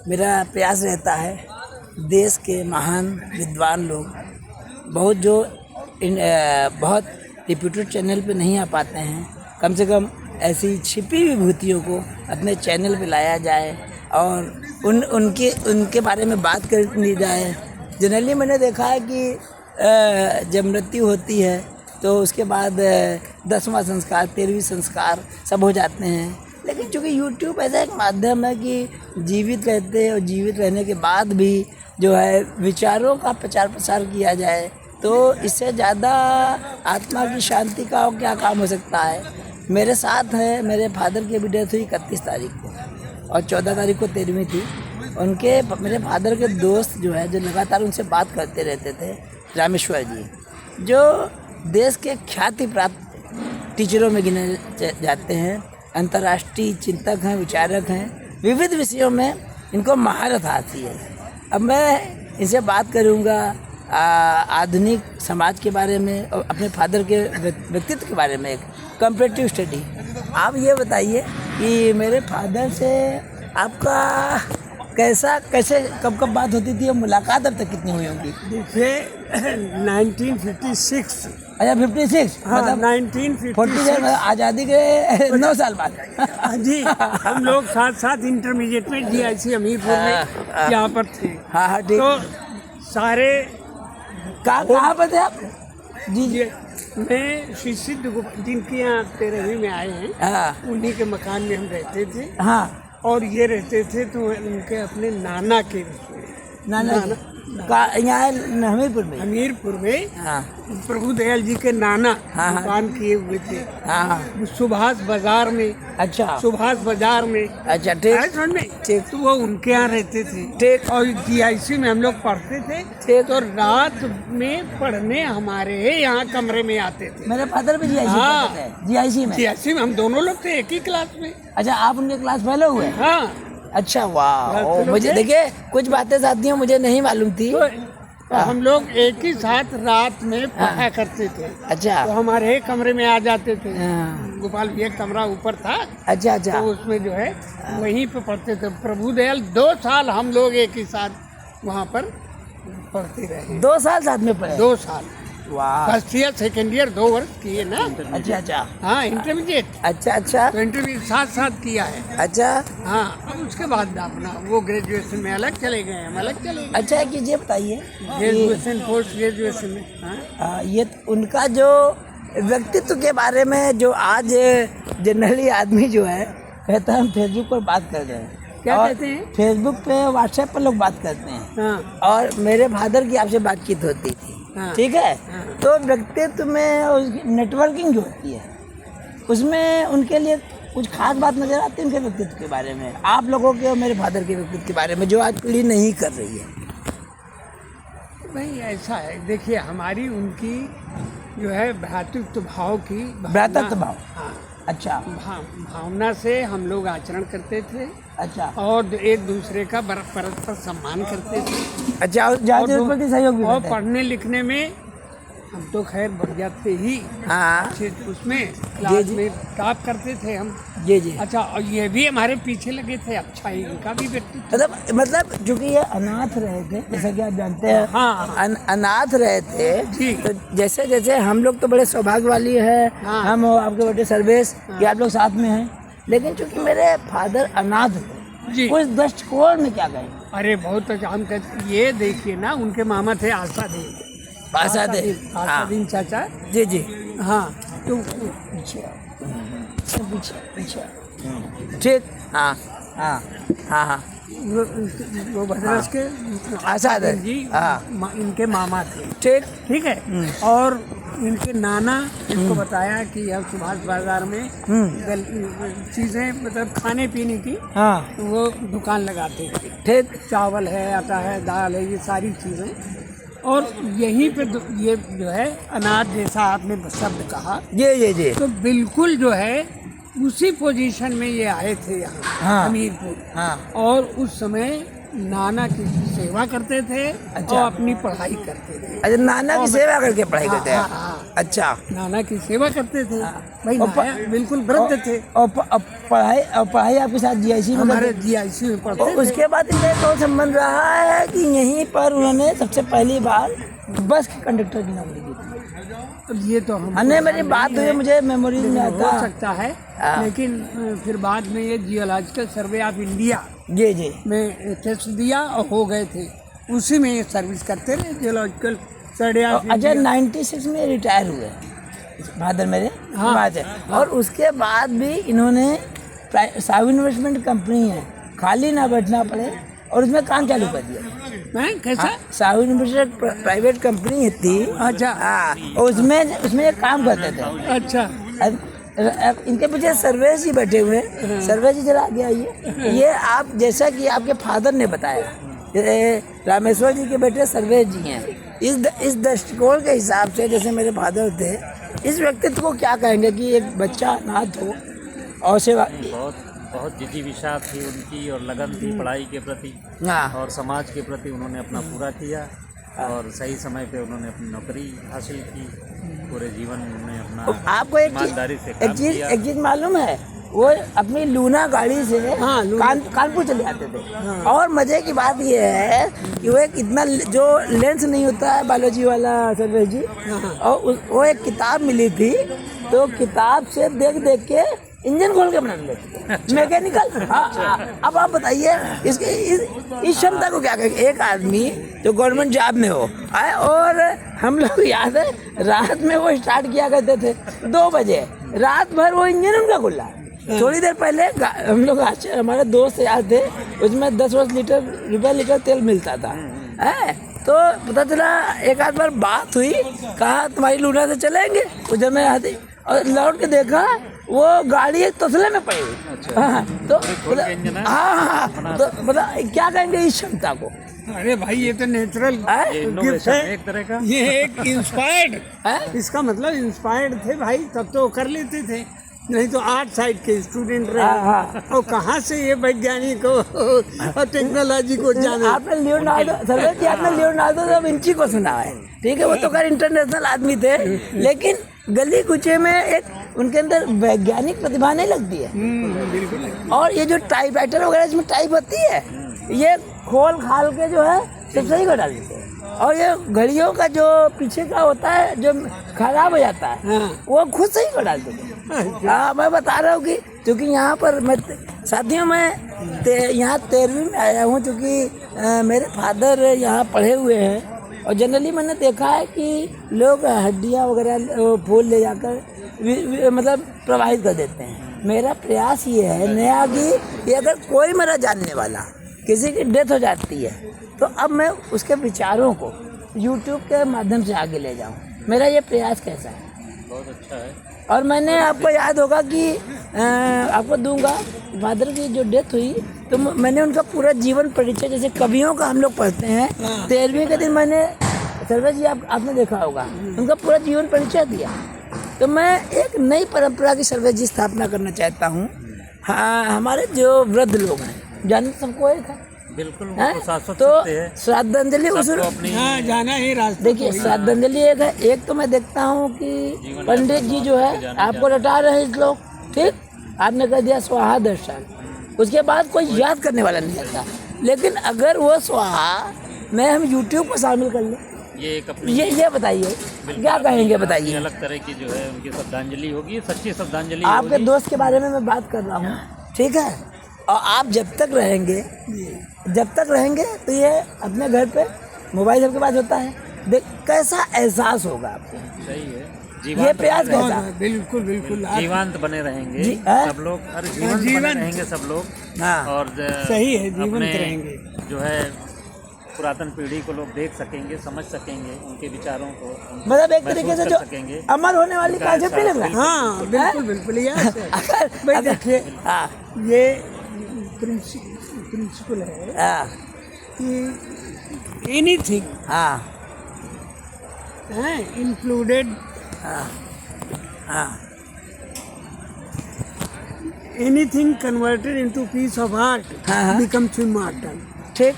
मेरा प्रयास रहता है देश के महान विद्वान लोग बहुत जो बहुत रिप्यूटेड चैनल पे नहीं आ पाते हैं, कम से कम ऐसी छिपी विभूतियों को अपने चैनल पे लाया जाए और उनके बारे में बात कर ली जाए। जनरली मैंने देखा है कि जब मृत्यु होती है तो उसके बाद 10वां संस्कार 13वीं संस्कार सब हो जाते हैं, लेकिन चूँकि यूट्यूब ऐसा एक माध्यम है कि जीवित रहते और जीवित रहने के बाद भी जो है विचारों का प्रचार प्रसार किया जाए, तो इससे ज़्यादा आत्मा की शांति का क्या काम हो सकता है। मेरे साथ है, मेरे फादर की भी डेथ हुई 31 तारीख को और 14 तारीख को 13वीं थी। मेरे फादर के दोस्त जो है, जो लगातार उनसे बात करते रहते थे, रामेश्वर जी, जो देश के ख्याति प्राप्त टीचरों में गिने जाते हैं, अंतर्राष्ट्रीय चिंतक हैं, विचारक हैं, विविध विषयों में इनको महारत हासिल है। अब मैं इनसे बात करूंगा आधुनिक समाज के बारे में और अपने फादर के व्यक्तित्व के बारे में, एक कंपैरेटिव स्टडी। आप ये बताइए कि मेरे फादर से आपका कैसे कब बात होती थी और मुलाकात अब तक कितनी हुई होगी? देखिए 1956। अच्छा 56, हाँ, मतलब 1956 आज़ादी के 9 साल बाद। जी, हम लोग साथ इंटरमीडिएट में DIC हमीरपुर में यहाँ पर थे। हाँ ठीक। तो सारे कहाँ पर थे आप? जी मैं श्री सिद्ध गोपाल जिनके यहाँ 13वीं में आए हैं, हाँ उन्हीं के मकान में हम रहते थे। हाँ। और ये रहते थे तो उनके अपने नाना के नाना यहाँ हमीरपुर में हाँ। प्रभु दयाल जी के नाना हाँ। दुकान किए हुए थे। हाँ। सुभाष बाजार में। अच्छा सुभाष बाजार में। अच्छा ठीक ठीक। तो वो उनके यहाँ रहते थे। ठीक। और DIC में हम लोग पढ़ते थे। ठीक। तो रात में पढ़ने हमारे यहाँ कमरे में आते थे। मेरे फादर भी GIC में। DIC में हम दोनों लोग थे एक ही क्लास में। अच्छा, आप उनके क्लास फेलो हुए? हाँ। अच्छा वाह। मुझे देखिए कुछ बातें साथियों मुझे नहीं मालूम थी। तो हम लोग एक ही साथ रात में पढ़ा करते थे। अच्छा। तो हमारे कमरे में आ जाते थे। हाँ। गोपाल भैया कमरा ऊपर था। अच्छा। तो उसमें जो है वहीं पे पढ़ते थे। प्रभु दयाल 2 साल हम लोग एक ही साथ वहाँ पर पढ़ते रहे। 2 साल साथ में पढ़े? 2 साल। वाह। फर्स्ट ईयर सेकेंड ईयर 2 वर्ष किए ना। अच्छा। हाँ, इंटरमीडिएट। अच्छा। तो इंटरमीडिएट साथ किया है। अच्छा। हाँ, अब उसके बाद अपना वो ग्रेजुएशन में अलग चले गए, हम अलग चले गए। अच्छा है कि ये बताइए ग्रेजुएशन पोस्ट ग्रेजुएशन में। हाँ, ये उनका जो व्यक्तित्व के बारे में जो आज जनरली आदमी जो है कहता है हम फेसबुक पर बात कर रहे हैं। क्या कहते हैं? फेसबुक पे व्हाट्सएप पर लोग बात करते हैं। हाँ। और मेरे फादर की आपसे बातचीत होती थी। हाँ। ठीक है। हाँ। तो व्यक्तित्व में नेटवर्किंग जो होती है उसमें उनके लिए कुछ खास बात नजर आती है उनके व्यक्तित्व के बारे में, आप लोगों के और मेरे फादर के व्यक्तित्व के बारे में, जो आज पीढ़ी नहीं कर रही है? नहीं, ऐसा है, देखिए हमारी उनकी जो है भ्रातृत्व भाव की भ्रातृत्व भाव। हाँ। अच्छा। भावना से हम लोग आचरण करते थे। अच्छा। और एक दूसरे का परस्पर सम्मान करते थे। अच्छा। और सहयोग भी और करते हैं। पढ़ने लिखने में हम तो खैर बढ़िया थे ही। हाँ। उसमें क्लास में टॉप करते थे हम। जी। अच्छा, और ये भी हमारे पीछे लगे थे। अच्छा, इनका भी व्यक्तित्व मतलब चूंकि ये अनाथ रहे थे, जैसा कि आप जानते हैं। हाँ। अनाथ रहे थे जी। तो जैसे हम लोग तो बड़े सौभाग्य वाली है। हाँ। हम आपके बेटे सर्वेश कि आप लोग साथ में हैं, लेकिन चूंकि मेरे फादर अनाथ थे जी। उस दृष्टिकोण में क्या कहें? अरे बहुत अच्छा। हम कहते ये देखिए ना, उनके मामा थे आशादीन चाचा। जी। हाँ। तो पीछे ठीक। हाँ। वो भद्रस के आजाद जी। हाँ। इनके मामा थे। ठीक है। और इनके नाना इनको बताया कि हम सुभाष बाजार में चीजें मतलब खाने पीने की वो दुकान लगाते थे। ठीक। चावल है, आटा है, दाल है, ये सारी चीजें। और यहीं पे ये जो है अनाथ जैसा आपने शब्द कहा। जी। तो बिल्कुल जो है उसी पोजीशन में ये आए थे यहाँ। हाँ। हमीरपुर। हाँ। और उस समय नाना की सेवा करते थे अच्छा। और अपनी पढ़ाई करते थे। अच्छा, नाना की सेवा करके पढ़ाई करते हैं। हाँ। अच्छा। नाना की सेवा करते थे भाई, और नाना बिल्कुल वृद्ध थे। और पढ़ाई आपके साथ जीआईसी में हमारे करते थे? जीआईसी में पढ़ते और थे। उसके बाद इनका तो संबंध रहा है कि यहीं पर उन्होंने सबसे पहली बार बस के कंडक्टर की नौकरी की थी। अब ये तो हम अन्य मेरी बात हुई, मुझे मेमोरीज में हो आता। सकता है, हाँ। लेकिन फिर बाद में ये जियोलॉजिकल सर्वे ऑफ इंडिया जी जी। में टेस्ट दिया और हो गए थे, उसी में ये सर्विस करते रहे जियोलॉजिकल सर्वे ऑफ अच्छा, इंडिया। 96 में रिटायर हुए फादर मेरे। हाँ। बात है। और उसके बाद भी इन्होंने साहू इन्वेस्टमेंट कंपनी है, खाली ना बैठना पड़े, और उसमें काम चालू कर दिया। मैं कैसा? साहू इन्वेस्टमेंट प्राइवेट कंपनी थी। अच्छा। हाँ, और उसमें एक काम करते थे। अच्छा। अब इनके पीछे सर्वेश जी बैठे हुए हैं। सर्वेश जी जरा आगे आइए। ये आप जैसा कि आपके फादर ने बताया, ये रामेश्वर जी के बेटे सर्वेश जी हैं। इस दृष्टिकोण के हिसाब से, जैसे मेरे फादर थे, इस व्यक्तित्व को क्या कहेंगे कि एक बच्चा अनाथ हो और सेवा। बहुत जिज्ञासा थी उनकी और लगन थी पढ़ाई के प्रति हाँ। और समाज के प्रति उन्होंने अपना पूरा किया और सही समय पे उन्होंने अपनी नौकरी हासिल की। पूरे जीवन में अपना आपको ईमानदारी से काम किया। एक चीज मालूम है, वो अपनी लूना गाड़ी से हाँ, कानपुर चले जाते थे। और मजे की बात ये है कि वो एक इतना जो लेंस नहीं होता है बायोलॉजी वाला सर्वेश जी, और वो एक किताब मिली थी, तो किताब से देख देख के इंजन खोल के बना लेते थे मैकेनिकल। हाँ। अब आप बताइए इसके इस क्षमता को क्या कहेंगे। एक आदमी जो गवर्नमेंट जॉब में हो आए, और हम लोग याद है रात में वो स्टार्ट किया करते थे 2 बजे, रात भर वो इंजन उनका खुला। थोड़ी देर पहले हम लोग हमारे दोस्त याद थे, उसमें 10 रुपये लीटर तेल मिलता था। है तो पता चला एक आध बार बात हुई, कहा तुम्हारी लूना से चलेंगे, उधर में आती, और लौट के देखा वो गाड़ी एक तसले में पड़ी हुई। अच्छा। हाँ, तो हाँ, तो बता क्या कहेंगे इस क्षमता को। अरे भाई, ये तो नेचुरल ये गिफ्ट innovation है है एक तरह का। ये एक इंस्पायर्ड है? इसका मतलब इंस्पायर्ड थे भाई, तब तो कर लेते थे, नहीं तो आर्ट साइड के स्टूडेंट रहे। हाँ। और कहाँ से ये वैज्ञानिक और टेक्नोलॉजी को जाने। आपने लियोनार्डो सर्वेश जी, आपने लियोनार्डो दा विंची को सुना है, ठीक है, वो तो खैर इंटरनेशनल आदमी थे, लेकिन गली कुचे में एक उनके अंदर वैज्ञानिक प्रतिभा नहीं लगती है। बिल्कुल। और ये जो टाइपराइटर वगैरह इसमें टाइप होती है, ये खोल खाल के जो है सब सही कर डाल देते हैं। और ये घड़ियों का जो पीछे का होता है जो खराब हो जाता है, वो खुद सही कर डाल देते हैं। हाँ, मैं बता रहा हूँ कि क्योंकि यहाँ पर मैं साथियों में यहाँ 13वीं में आया हूँ, क्योंकि मेरे फादर यहाँ पढ़े हुए हैं, और जनरली मैंने देखा है कि लोग हड्डियाँ वगैरह फूल ले जाकर मतलब प्रवाहित कर देते हैं। मेरा प्रयास ये है नया कि अगर कोई मेरा जानने वाला किसी की डेथ हो जाती है, तो अब मैं उसके विचारों को YouTube के माध्यम से आगे ले जाऊं। मेरा ये प्रयास कैसा है? बहुत अच्छा है। और मैंने आपको याद होगा कि आपको दूंगा, फादर की जो डेथ हुई तो मैंने उनका पूरा जीवन परिचय, जैसे कवियों का हम लोग पढ़ते हैं, 13वीं के दिन मैंने सर्वेश जी आपने देखा होगा, उनका पूरा जीवन परिचय दिया। तो मैं एक नई परंपरा की सर्वेश जी स्थापना करना चाहता हूँ। हाँ, हमारे जो वृद्ध लोग हैं, जानते सबको एक है, बिल्कुल, तो श्राद्धांजलि उस जाना ही रास्ता। देखिए, श्राद्धांजलि एक है। एक तो मैं देखता हूँ कि पंडित जी जो है आपको लौटा रहे हैं इस लोग, ठीक, आपने कर दिया स्वाहा 10 साल, उसके बाद कोई याद करने वाला नहीं आता। लेकिन अगर वो स्वाहा में हम YouTube को शामिल कर लें, ये बताइए क्या कहेंगे, बताइए। अलग तरह की जो है उनकी श्रद्धांजलि होगी, सच्ची श्रद्धांजलि। आपके दोस्त के बारे में मैं बात कर रहा हूँ, ठीक है, और आप जब तक रहेंगे तो ये अपने घर पे मोबाइल सबके पास होता है, देख कैसा एहसास होगा आपको। सही है, ये प्रयास कैसा? बिल्कुल बिल्कुल जीवंत बने रहेंगे सब लोग, हर जीवंत बने रहेंगे सब लोग। हाँ, और सही है, जीवंत रहेंगे, जो है पुरातन पीढ़ी को लोग देख सकेंगे, समझ सकेंगे उनके विचारों को, मतलब एक तरीके से जो अमर होने वाली कांसेप्ट नहीं लग रहा। हाँ बिल्कुल बिल्कुल। भाई देखिए, ये प्रिंसिपल है कि anything included anything converted into piece of art becomes immortal. ठीक।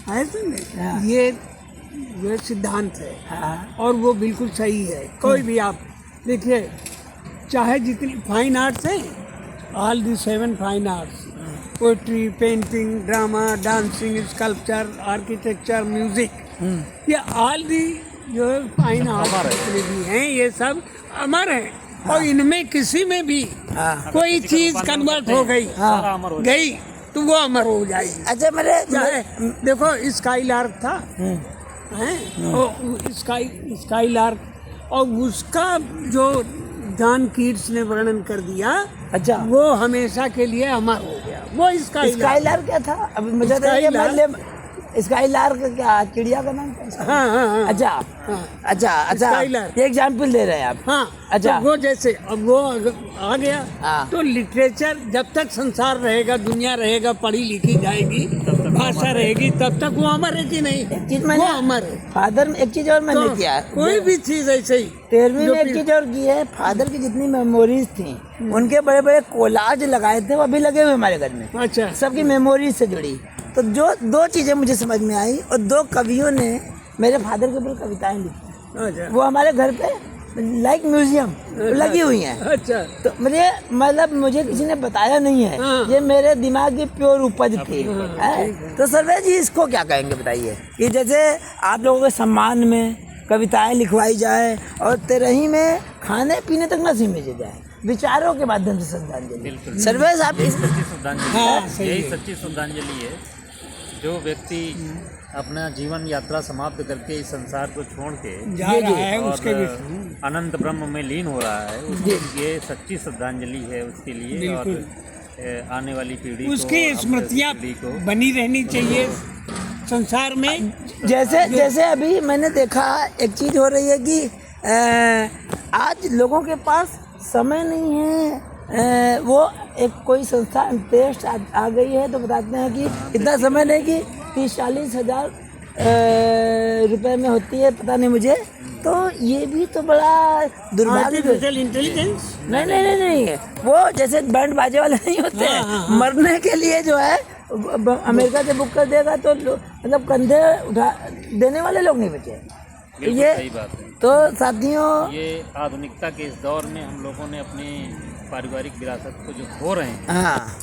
है समझे? हाँ। ये सिद्धांत है हाँ और वो बिल्कुल सही है। कोई भी आप देखिए, चाहे जितनी फाइन आर्ट्स हैं, all the 7 fine arts, poetry, painting, drama, dancing, sculpture, architecture, music, ये ऑल दी जो फाइन आर्ट्स जितने भी हैं ये सब अमर हैं। और इनमें किसी में भी कोई चीज कन्वर्ट हो गई गई तो वो अमर हो जाएगी। अच्छा मेरे चाहे देखो स्काई लार्क था, हैं, और स्काई लार्क, और उसका जो जॉन कीट्स ने वर्णन कर दिया, अच्छा वो हमेशा के लिए अमर हो गया। वो स्काईलार्क क्या था? अभी मुझे तो ये स्काईलार्क क्या चिड़िया का नाम था? हाँ। अच्छा अच्छा स्काईलार्क। ये एग्जाम्पल दे रहे हैं आप? हाँ। अच्छा। तो वो जैसे अब वो आ गया, हाँ। तो लिटरेचर जब तक संसार रहेगा, दुनिया रहेगा, पढ़ी लिखी जाएगी, भाषा रहेगी, तब तक वो अमर है कि नहीं? एक चीज वो मैंने अमर है। फादर में एक चीज और मैंने तो किया, कोई भी चीज ऐसे ही 13वीं में एक चीज और की है। फादर की जितनी मेमोरीज थी उनके बड़े बड़े कोलाज लगाए थे, वो अभी लगे हुए हमारे घर में, अच्छा सबकी मेमोरीज से जुड़ी। तो जो 2 चीजें मुझे समझ में आई, और 2 कवियों ने मेरे फादर के ऊपर कविताएं लिखी, अच्छा वो हमारे घर पे लाइक म्यूजियम लगी हुई हैं। अच्छा। तो मुझे किसी ने बताया नहीं है, हाँ। ये मेरे दिमाग की प्योर उपज थी। है? तो सर्वेश जी इसको क्या कहेंगे बताइए, कि जैसे आप लोगों के सम्मान में कविताएं लिखवाई जाए और तेरही में खाने पीने तक न सीमित जाए, विचारों के माध्यम से श्रद्धांजलि। सर्वेश आप इस सच्ची श्रद्धांजलि हाँ, सही यही है। सच्ची श्रद्धांजलि है। जो व्यक्ति अपना जीवन यात्रा समाप्त करके इस संसार को छोड़ के जा रहा है और उसके भी अनंत ब्रह्म में लीन हो रहा है, उसको ये सच्ची श्रद्धांजलि है उसके लिए। और आने वाली पीढ़ी को, उसकी अपने स्मृतियाँ पीढ़ी को बनी रहनी चाहिए संसार में। जैसे अभी मैंने देखा एक चीज हो रही है कि आज लोगों के पास समय नहीं है। वो एक कोई संस्था टेस्ट आ गई है तो बताते हैं कि इतना समय नहीं कि 30-40 हज़ार रुपए में होती है, पता नहीं मुझे। तो ये भी तो बड़ा दुर्भाग्य। आर्टिफिशियल इंटेलिजेंस नहीं, वो जैसे बैंड बाजे वाले नहीं होते हैं, मरने के लिए जो है अमेरिका से बुक कर देगा तो मतलब कंधे उठा देने वाले लोग नहीं बचे। बिल्कुल सही बात है। तो साथियों, ये आधुनिकता के इस दौर में हम लोगों ने अपनी पारिवारिक विरासत को जो खो रहे हैं, हाँ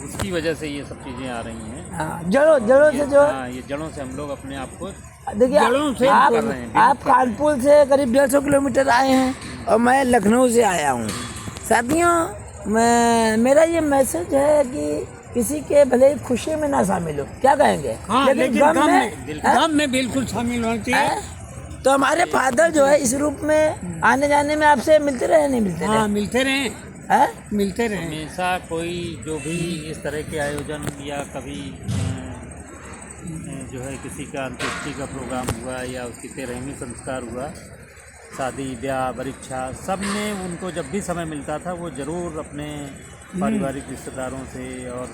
उसकी वजह से ये सब चीज़ें आ रही हैं। हाँ, जड़ों से जो ये जड़ों से हम लोग अपने आप को देखिए, कर रहे हैं। आप कानपुर से करीब 150 किलोमीटर आए हैं और मैं लखनऊ से आया हूँ। साथियों, मेरा ये मैसेज है कि किसी के भले ही खुशी में ना शामिल हो, क्या कहेंगे? हाँ, लेकिन गम में बिल्कुल शामिल होना चाहिए। तो हमारे फादर जो है इस रूप में आने जाने में आपसे मिलते रहे, नहीं मिलते रहे? हाँ, मिलते रहे, मिलते रहे। हमेशा कोई जो भी इस तरह के आयोजन या कभी जो है किसी का अंत्येष्टि का प्रोग्राम हुआ या उसकी 13वीं संस्कार हुआ, शादी ब्याह परीक्षा, सब में उनको जब भी समय मिलता था वो जरूर अपने पारिवारिक रिश्तेदारों से और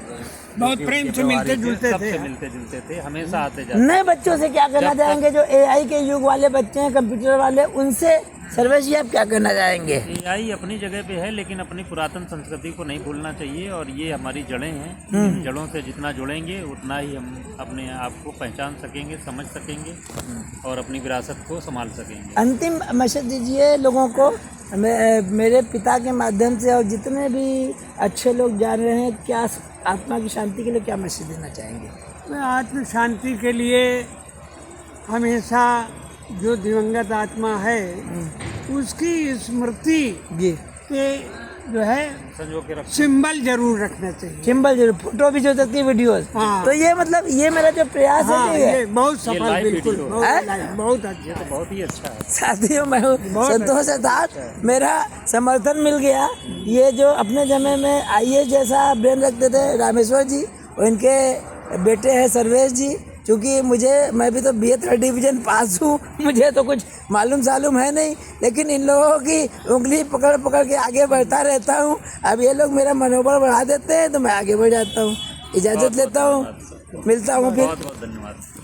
बहुत प्रेम से मिलते जुलते थे, हमेशा आते जाते। नए बच्चों से क्या कहना चाहेंगे, जो AI के युग वाले बच्चे हैं, कंप्यूटर वाले, उनसे सर्वेश जी आप क्या कहना चाहेंगे? AI अपनी जगह पे है, लेकिन अपनी पुरातन संस्कृति को नहीं भूलना चाहिए। और ये हमारी जड़ें हैं, जड़ों से जितना जुड़ेंगे उतना ही हम अपने आप को पहचान सकेंगे, समझ सकेंगे और अपनी विरासत को संभाल सकेंगे। अंतिम मैसेज दीजिए लोगों को, मेरे पिता के माध्यम से, और जितने भी अच्छे लोग जान रहे हैं, क्या आत्मा की शांति के लिए क्या मैसेज देना चाहेंगे? मैं आत्म शांति के लिए हमेशा जो दिवंगत आत्मा है उसकी स्मृति जी के जो है संजो के सिंबल जरूर रखना चाहिए। सिंबल जरूर, फोटो भी जो सकती है, वीडियोस। हाँ। तो ये मतलब ये मेरा जो प्रयास हाँ, है ये बहुत सफल, लाइव बिल्कुल वीडियो। बहुत अच्छा, तो बहुत ही अच्छा है। साथियों, मैं संतोष के साथ मेरा समर्थन मिल गया। ये जो अपने समय में IAS जैसा ब्रेन रखते थे रामेश्वर जी, और इनके बेटे हैं सर्वेश जी। क्योंकि मैं भी तो BA 3rd डिवीजन पास हूँ, मुझे तो कुछ मालूम है नहीं, लेकिन इन लोगों की उंगली पकड़ के आगे बढ़ता रहता हूँ। अब ये लोग मेरा मनोबल बढ़ा देते हैं तो मैं आगे बढ़ जाता हूँ। इजाज़त लेता हूँ, मिलता हूँ फिर। बहुत बहुत धन्यवाद।